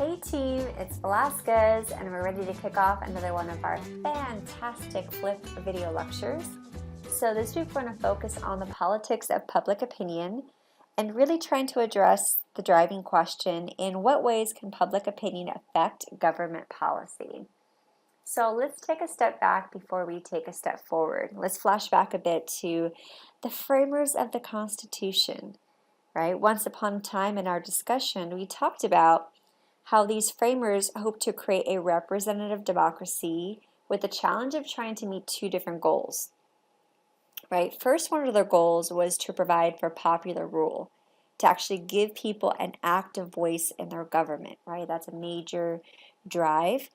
Hey team, it's Velasquez and we're ready to kick off another one of our fantastic flipped video lectures. So this week we're going to focus on the politics of public opinion and really trying to address the driving question, in what ways can public opinion affect government policy? So let's take a step back before we take a step forward. Let's flash back a bit to the framers of the Constitution, right? Once upon a time in our discussion, we talked about how these framers hope to create a representative democracy with the challenge of trying to meet two different goals, right? First, one of their goals was to provide for popular rule, to actually give people an active voice in their government, right? That's a major drive.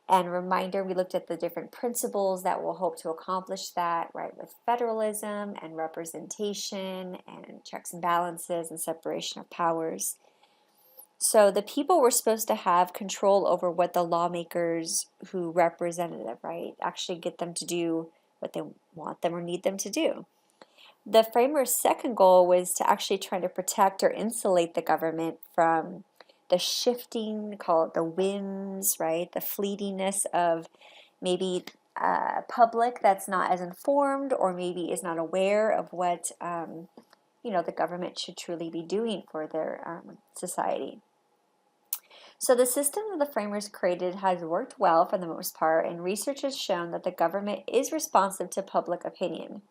And reminder, we looked at the different principles that will hope to accomplish that, right, with federalism and representation and checks and balances and separation of powers. So the people were supposed to have control over what the lawmakers who represented them, right, actually get them to do what they want them or need them to do. The framers' second goal was to actually try to protect or insulate the government from the shifting, call it the whims, right, the fleetingness of maybe public that's not as informed or maybe is not aware of what the government should truly be doing for their society. So the system that the framers created has worked well for the most part, and research has shown that the government is responsive to public opinion.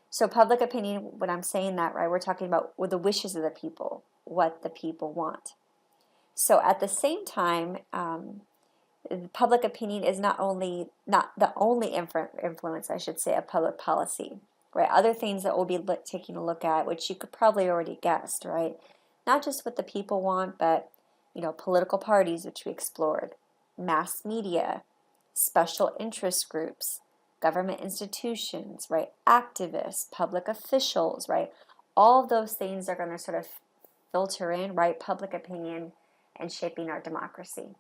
So public opinion, when I'm saying that, right, we're talking about the wishes of the people, what the people want. So at the same time, public opinion is not the only influence, I should say, of public policy, right? Other things that we'll be taking a look at, which you could probably already guessed, right? Not just what the people want, but political parties, which we explored, mass media, special interest groups, government institutions, right? Activists, public officials, right? All of those things are going to sort of filter in, right? Public opinion and shaping our democracy.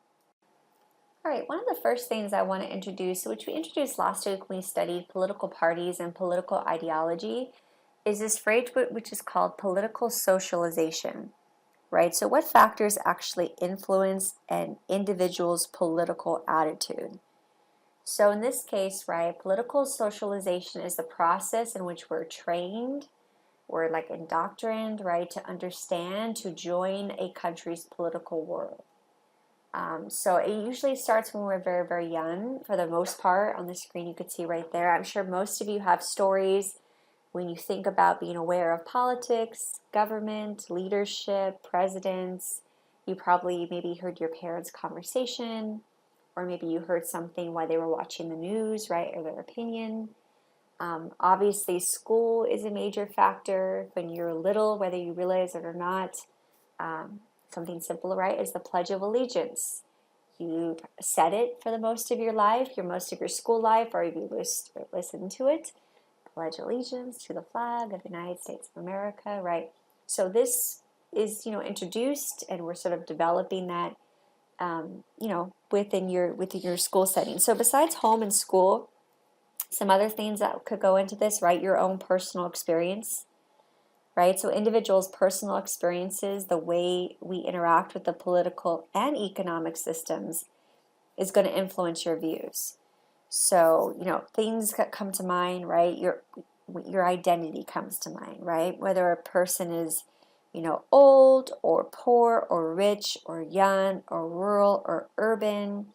All right, one of the first things I want to introduce, which we introduced last week when we studied political parties and political ideology, is this phrase which is called political socialization. Right? So what factors actually influence an individual's political attitude? So in this case, right, political socialization is the process in which we're trained, we're like indoctrined, right, to understand, to join a country's political world. So it usually starts when we're very, very young. For the most part, on the screen you could see right there. I'm sure most of you have stories when you think about being aware of politics, government, leadership, presidents. You probably maybe heard your parents' conversation, or maybe you heard something while they were watching the news, right, or their opinion. Obviously, school is a major factor when you're little, whether you realize it or not. Something simple, right, is the Pledge of Allegiance. You've said it for the most of your life, most of your school life, or you listened to it. Pledge allegiance to the flag of the United States of America, right? So this is, introduced, and we're sort of developing that, within your school setting. So besides home and school, some other things that could go into this, right? Your own personal experience, right? So individuals' personal experiences, the way we interact with the political and economic systems, is going to influence your views. So, things that come to mind, right? Your identity comes to mind, right? Whether a person is, old or poor or rich or young or rural or urban,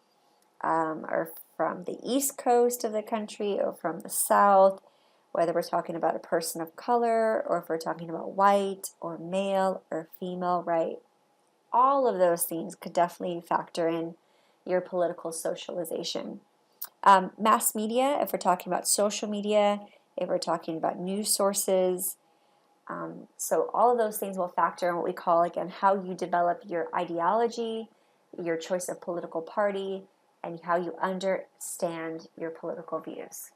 or from the east coast of the country or from the south, whether we're talking about a person of color or if we're talking about white or male or female, right? All of those things could definitely factor in your political socialization. Mass media, if we're talking about social media, if we're talking about news sources. So all of those things will factor in what we call, again, how you develop your ideology, your choice of political party, and how you understand your political views.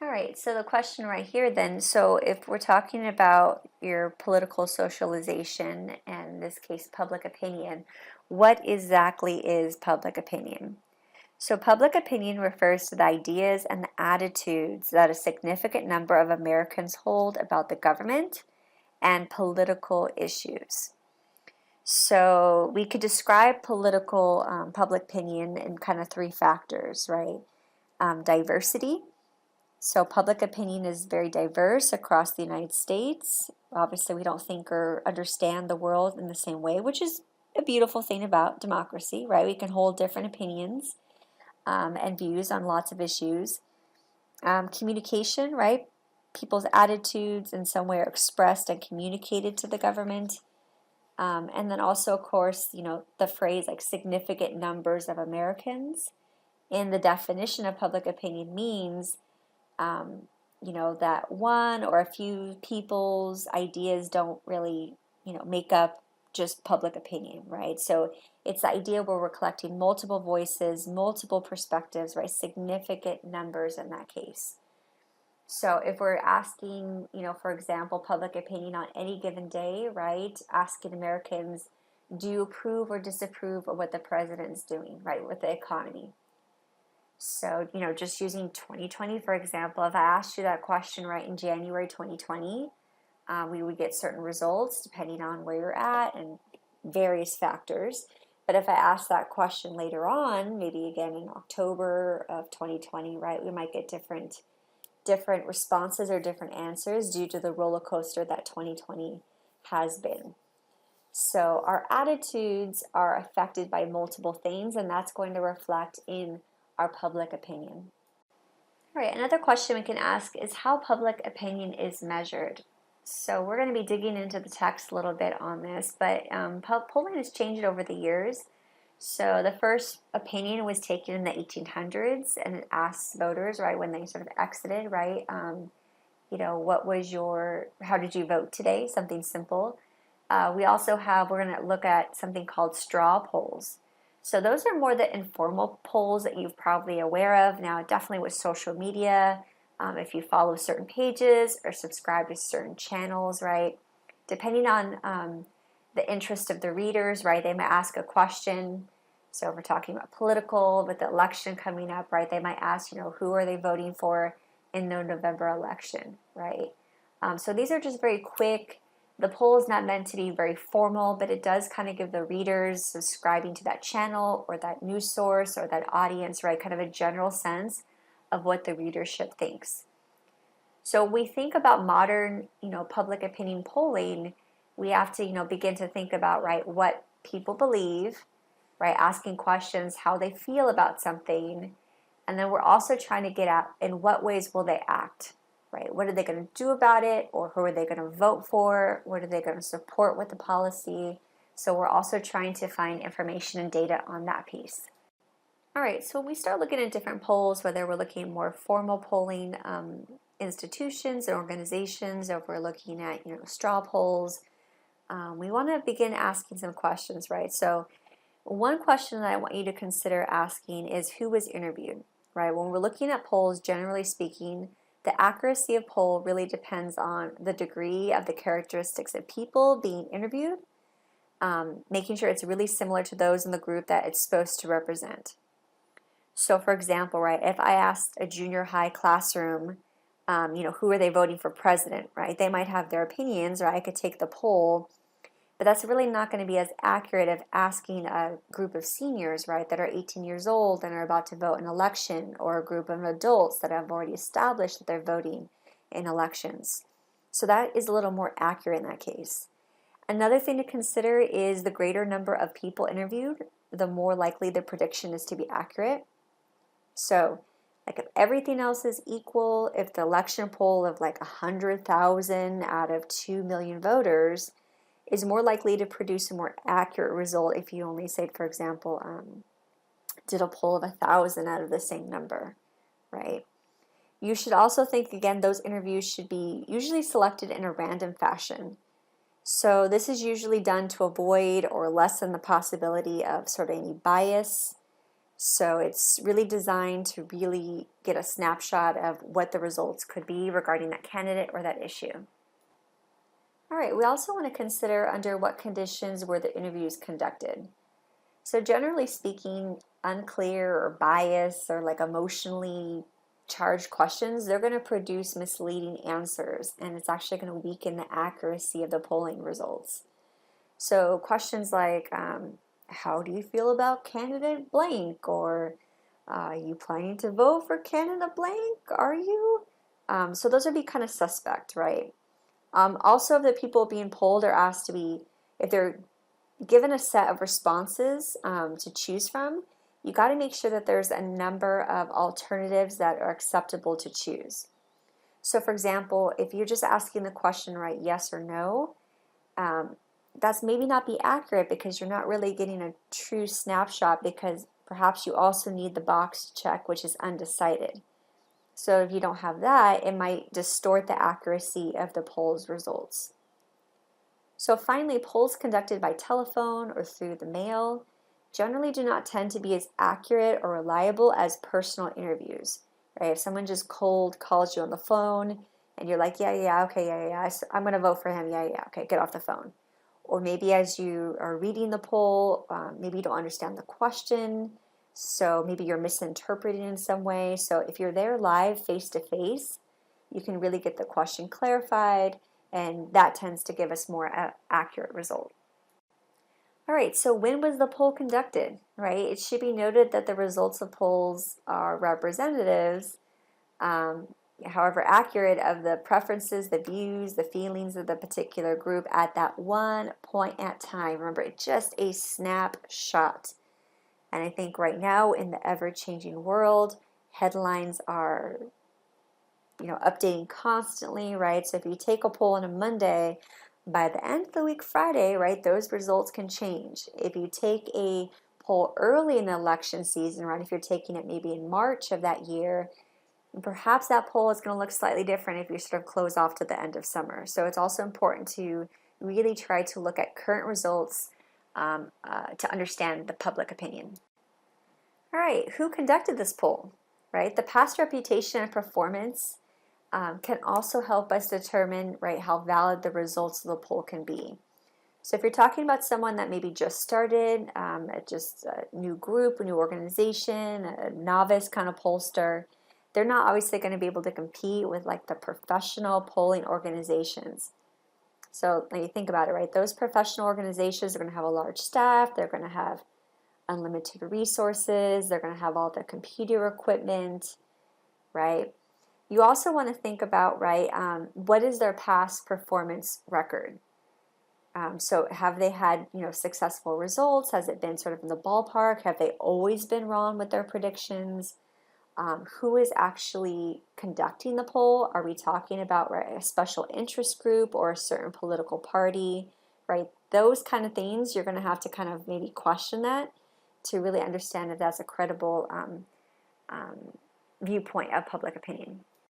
All right, so the question right here then, so if we're talking about your political socialization, and in this case public opinion, what exactly is public opinion? So public opinion refers to the ideas and the attitudes that a significant number of Americans hold about the government and political issues. So we could describe political public opinion in kind of three factors, right? Diversity. So public opinion is very diverse across the United States. Obviously, we don't think or understand the world in the same way, which is a beautiful thing about democracy, right? We can hold different opinions and views on lots of issues. Communication, right? People's attitudes in some way are expressed and communicated to the government. And then also, of course, the phrase like significant numbers of Americans. In the definition of public opinion means, that one or a few people's ideas don't really, make up just public opinion, right? So it's the idea where we're collecting multiple voices, multiple perspectives, right? Significant numbers in that case. So if we're asking, for example, public opinion on any given day, right? Asking Americans, do you approve or disapprove of what the president's doing, right, with the economy? So, just using 2020, for example, if I asked you that question right in January 2020, we would get certain results depending on where you're at and various factors. But if I ask that question later on, maybe again in October of 2020, right, we might get different responses or different answers due to the roller coaster that 2020 has been. So our attitudes are affected by multiple things, and that's going to reflect in our public opinion. All right, another question we can ask is how public opinion is measured. So we're going to be digging into the text a little bit on this, but polling has changed over the years. So the first opinion was taken in the 1800s, and it asks voters, right, when they sort of exited, right, how did you vote today? Something simple. We're going to look at something called straw polls. So those are more the informal polls that you're probably aware of. Now, definitely with social media, if you follow certain pages or subscribe to certain channels, right, depending on the interest of the readers, right, they might ask a question. So if we're talking about political, with the election coming up, right, they might ask, who are they voting for in the November election, right? So these are just very quick. The poll is not meant to be very formal, but it does kind of give the readers subscribing to that channel or that news source or that audience, right, kind of a general sense of what the readership thinks. So when we think about modern, public opinion polling, we have to, begin to think about, right, what people believe, right, asking questions, how they feel about something, and then we're also trying to get at in what ways will they act, right? What are they going to do about it, or who are they going to vote for? What are they going to support with the policy? So we're also trying to find information and data on that piece. All right, so when we start looking at different polls, whether we're looking at more formal polling institutions and organizations, or if we're looking at straw polls, we want to begin asking some questions, right? So one question that I want you to consider asking is who was interviewed, right? When we're looking at polls, generally speaking, the accuracy of poll really depends on the degree of the characteristics of people being interviewed, making sure it's really similar to those in the group that it's supposed to represent. So for example, right, if I asked a junior high classroom, who are they voting for president, right? They might have their opinions, or I could take the poll, but that's really not going to be as accurate of asking a group of seniors, right, that are 18 years old and are about to vote in an election, or a group of adults that have already established that they're voting in elections. So that is a little more accurate in that case. Another thing to consider is the greater number of people interviewed, the more likely the prediction is to be accurate. So, like if everything else is equal, if the election poll of like 100,000 out of 2 million voters is more likely to produce a more accurate result if you only say, for example, did a poll of 1,000 out of the same number, right? You should also think, again, those interviews should be usually selected in a random fashion. So this is usually done to avoid or lessen the possibility of sort of any bias. So it's really designed to really get a snapshot of what the results could be regarding that candidate or that issue. All right, we also want to consider under what conditions were the interviews conducted. So generally speaking, unclear or biased or like emotionally charged questions, they're going to produce misleading answers, and it's actually going to weaken the accuracy of the polling results. So questions like, how do you feel about candidate blank? Or are you planning to vote for candidate blank? Are you? So those would be kind of suspect, right? Also, if the people being polled are asked to be, if they're given a set of responses to choose from, you got to make sure that there's a number of alternatives that are acceptable to choose. So for example, if you're just asking the question, right, yes or no, that's maybe not be accurate because you're not really getting a true snapshot, because perhaps you also need the box to check, which is undecided. So if you don't have that, it might distort the accuracy of the poll's results. So finally, polls conducted by telephone or through the mail generally do not tend to be as accurate or reliable as personal interviews, right? If someone just cold calls you on the phone and you're like, yeah, okay, yeah, I'm going to vote for him, yeah, okay, get off the phone. Or maybe as you are reading the poll, maybe you don't understand the question, so maybe you're misinterpreting in some way. So if you're there live, face to face, you can really get the question clarified, and that tends to give us more accurate result. All right, so when was the poll conducted, right? It should be noted that the results of polls are representatives, however accurate, of the preferences, the views, the feelings of the particular group at that one point at time. Remember, it's just a snapshot. And I think right now in the ever-changing world, headlines are updating constantly, right? So if you take a poll on a Monday, by the end of the week, Friday, right, those results can change. If you take a poll early in the election season, right, if you're taking it maybe in March of that year, perhaps that poll is going to look slightly different if you sort of close off to the end of summer. So it's also important to really try to look at current results to understand the public opinion. All right, who conducted this poll, right? The past reputation and performance can also help us determine, right, how valid the results of the poll can be. So if you're talking about someone that maybe just started, just a new group, a new organization, a novice kind of pollster, they're not obviously going to be able to compete with like the professional polling organizations. So when you think about it, right, those professional organizations are going to have a large staff, they're going to have unlimited resources, they're going to have all the computer equipment, right? You also want to think about, right, what is their past performance record? So have they had, successful results? Has it been sort of in the ballpark? Have they always been wrong with their predictions? Who is actually conducting the poll? Are we talking about, right, a special interest group or a certain political party, right? Those kind of things, you're going to have to kind of maybe question that to really understand if that's a credible viewpoint of public opinion.